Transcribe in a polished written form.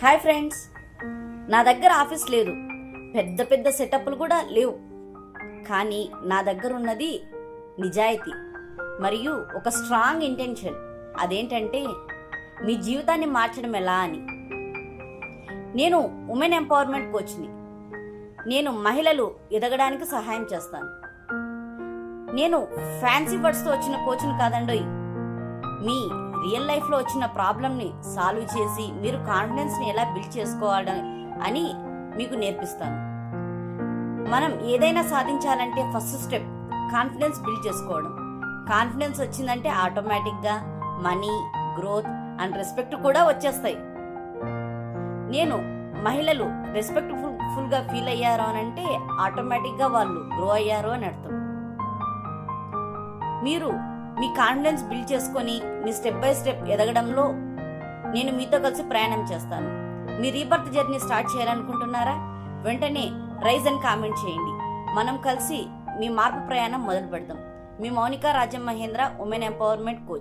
Hi friends, నా దగ్గర office లేదు, పెద్ద పెద్ద సెటప్లు కూడా లేవు. కానీ నా దగ్గర ఉన్నది నిజాయితీ మరియు ఒక స్ట్రాంగ్ ఇంటెన్షన్. అదేంటంటే మీ జీవితాన్ని మార్చడం ఎలా అని. నేను ఉమెన్ ఎంపవర్మెంట్ కోచ్ని. నేను మహిళలు ఎదగడానికి సహాయం చేస్తాను. నేను ఫ్యాన్సీ వర్డ్స్తో వచ్చిన కోచ్ని కాదండోయ్. మీ రియల్ లైఫ్లో వచ్చిన ప్రాబ్లమ్ని సాల్వ్ చేసి మీరు కాన్ఫిడెన్స్ని ఎలా బిల్డ్ చేసుకోవాలి అని మీకు నేర్పిస్తాను. మనం ఏదైనా సాధించాలంటే ఫస్ట్ స్టెప్ కాన్ఫిడెన్స్ బిల్డ్ చేసుకోవడం. కాన్ఫిడెన్స్ వచ్చిందంటే ఆటోమేటిక్గా మనీ, గ్రోత్ అండ్ రెస్పెక్ట్ కూడా వచ్చేస్తాయి. నేను మహిళలు రెస్పెక్ట్ఫుల్గా ఫీల్ అయ్యారు అని అంటే ఆటోమేటిక్గా వాళ్ళు గ్రో అయ్యారు అని అర్థం. మీరు మీ కాన్ఫిడెన్స్ బిల్డ్ చేసుకొని మీ స్టెప్ బై స్టెప్ ఎదగడంలో నేను మీతో కలిసి ప్రయాణం చేస్తాను. మీ రీబర్త్ జర్నీ స్టార్ట్ చేయాలనుకుంటున్నారా? వెంటనే రైజ్ అని కామెంట్ చేయండి. మనం కలిసి మీ మార్పు ప్రయాణం మొదలు పెడదాం. మీ Mounika Rajam Mahendra, women empowerment coach.